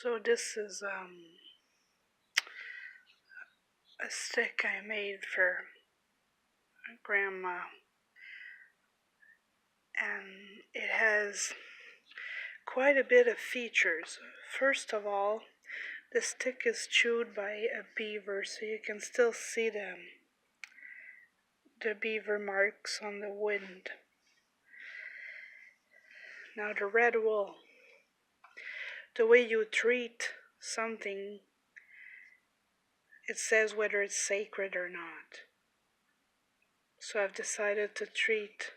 So this is a stick I made for Grandma, and it has quite a bit of features. First of all, the stick is chewed by a beaver, so you can still see the beaver marks on the wood. Now the red wool. The way you treat something, it says whether it's sacred or not. So I've decided to treat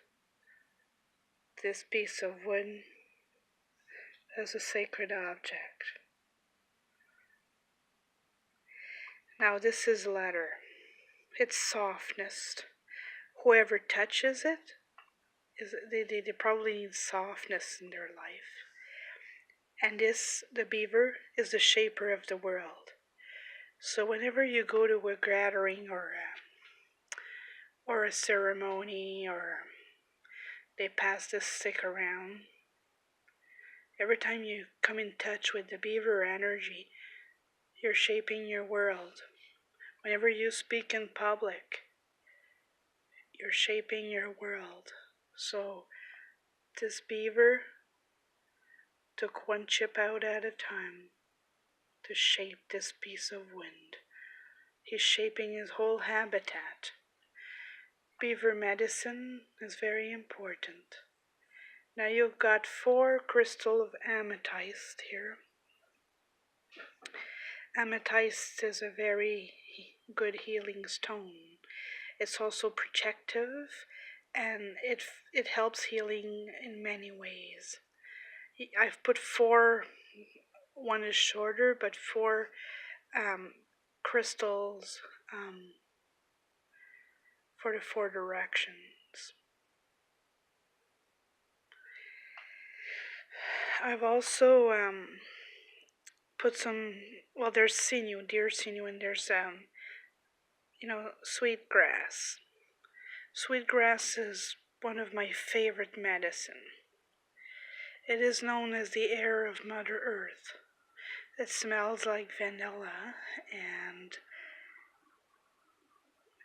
this piece of wood as a sacred object. Now this is leather. It's softness. Whoever touches it, they probably need softness in their life. And the beaver, is the shaper of the world. So whenever you go to a gathering or a ceremony, or they pass this stick around, every time you come in touch with the beaver energy, you're shaping your world. Whenever you speak in public, you're shaping your world. So this beaver took one chip out at a time to shape this piece of wind. He's shaping his whole habitat. Beaver medicine is very important. Now you've got 4 crystals of amethyst here. Amethyst is a very good healing stone. It's also protective, and it helps healing in many ways. I've put 4, one is shorter, but 4 crystals for the 4 directions. I've also put some, well, there's sinew, deer sinew, and there's sweet grass. Sweet grass is one of my favorite medicine. It is known as the air of Mother Earth. It smells like vanilla, and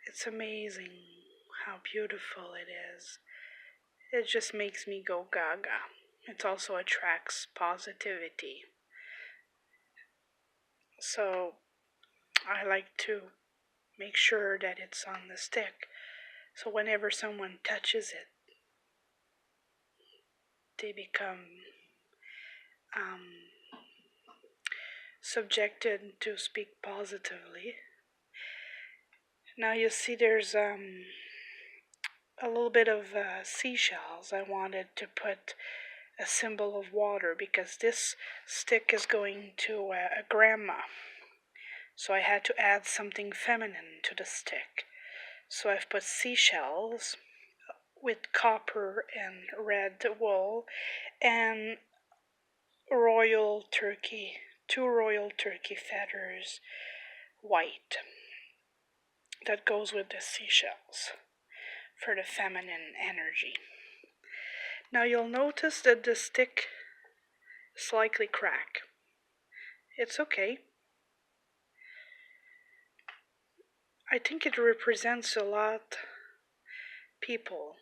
it's amazing how beautiful it is. It just makes me go gaga. It also attracts positivity. So I like to make sure that it's on the stick. So whenever someone touches it, they become subjected to speak positively. Now you see there's a little bit of seashells. I wanted to put a symbol of water because this stick is going to a grandma. So I had to add something feminine to the stick. So I've put seashells with copper and red wool and royal turkey, 2 royal turkey feathers, white. That goes with the seashells for the feminine energy. Now you'll notice that the stick slightly crack. It's okay. I think it represents a lot people.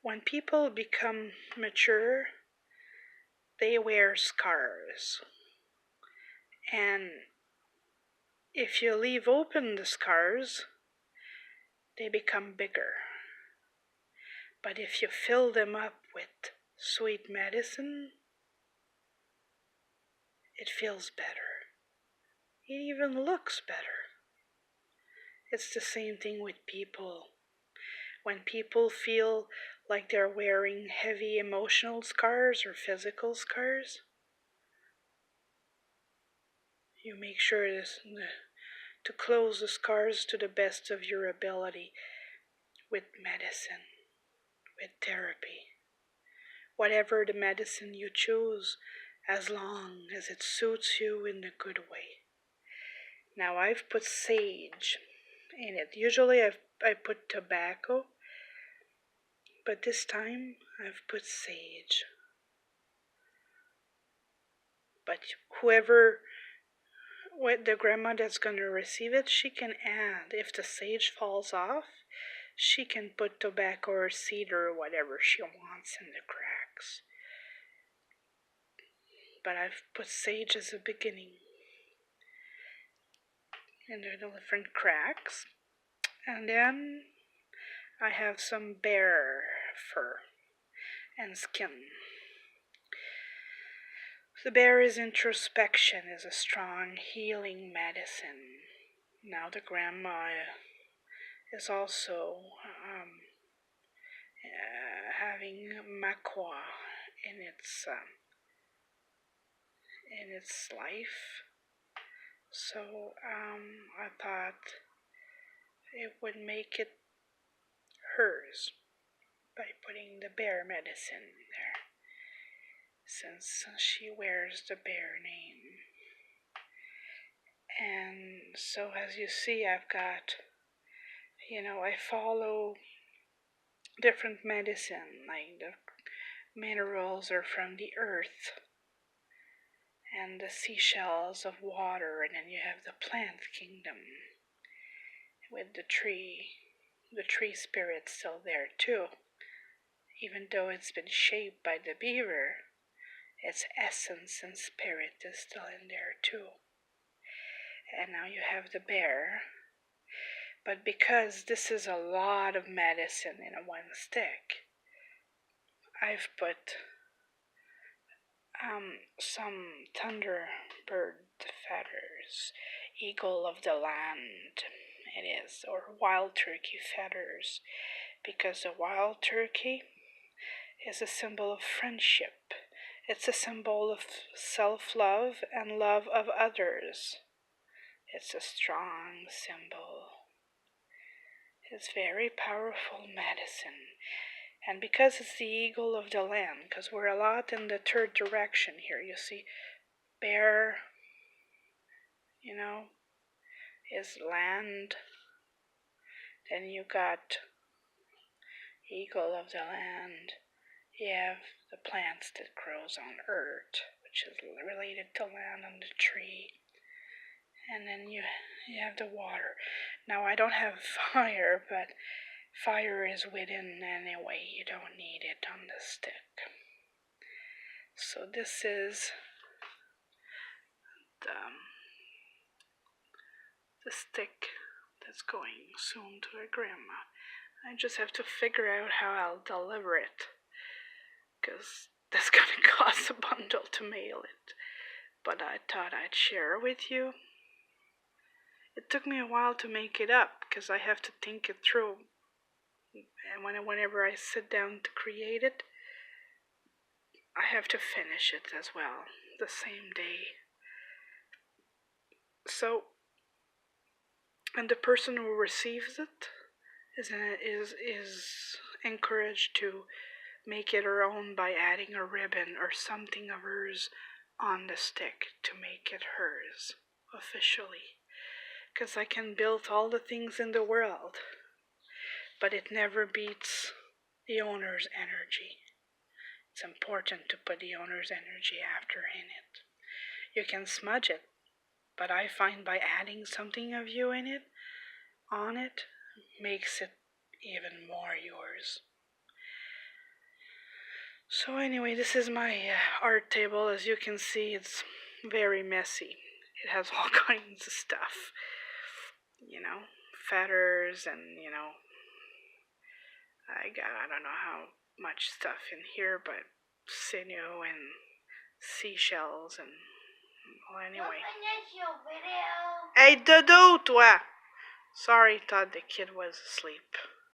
When people become mature, they wear scars. And if you leave open the scars, they become bigger. But if you fill them up with sweet medicine, it feels better. It even looks better. It's the same thing with people. When people feel like they're wearing heavy emotional scars or physical scars, you make sure to close the scars to the best of your ability with medicine, with therapy. Whatever the medicine you choose, as long as it suits you in a good way. Now I've put sage in it. Usually I put tobacco, but this time I've put sage. But whoever, the grandma that's going to receive it, she can add, if the sage falls off, she can put tobacco or cedar or whatever she wants in the cracks. But I've put sage as a beginning in the different cracks. And then I have some bear fur and skin. The bear's introspection is a strong healing medicine. Now the grandma is also having makwa in its life. So I thought it would make it hers by putting the bear medicine there, since she wears the bear name. And so as you see, I've got, I follow different medicine, like the minerals are from the earth and the seashells of water, and then you have the plant kingdom with the tree spirit's still there too. Even though it's been shaped by the beaver, its essence and spirit is still in there too. And now you have the bear. But because this is a lot of medicine in a one stick, I've put some thunderbird feathers, eagle of the land it is, or wild turkey feathers, because a wild turkey is a symbol of friendship. It's a symbol of self-love and love of others. It's a strong symbol. It's very powerful medicine. And because it's the eagle of the land, because we're a lot in the third direction here, you see, bear, is land. Then you got eagle of the land. You have the plants that grows on earth, which is related to land on the tree. And then you have the water. Now I don't have fire, but fire is within anyway. You don't need it on the stick. So this is the stick that's going soon to her grandma. I just have to figure out how I'll deliver it, because that's gonna cost a bundle to mail it. But I thought I'd share with you. It took me a while to make it up, because I have to think it through. And whenever I sit down to create it, I have to finish it as well, the same day. So, and the person who receives it is encouraged to make it her own by adding a ribbon or something of hers on the stick to make it hers officially. Because I can build all the things in the world, but it never beats the owner's energy. It's important to put the owner's energy after in it. You can smudge it, but I find by adding something of you in it, on it, makes it even more yours. So anyway, this is my art table. As you can see, it's very messy. It has all kinds of stuff, feathers and, I don't know how much stuff in here, but sinew and seashells and, well, anyway. Hey, Dodo, toi! Sorry, thought the kid was asleep.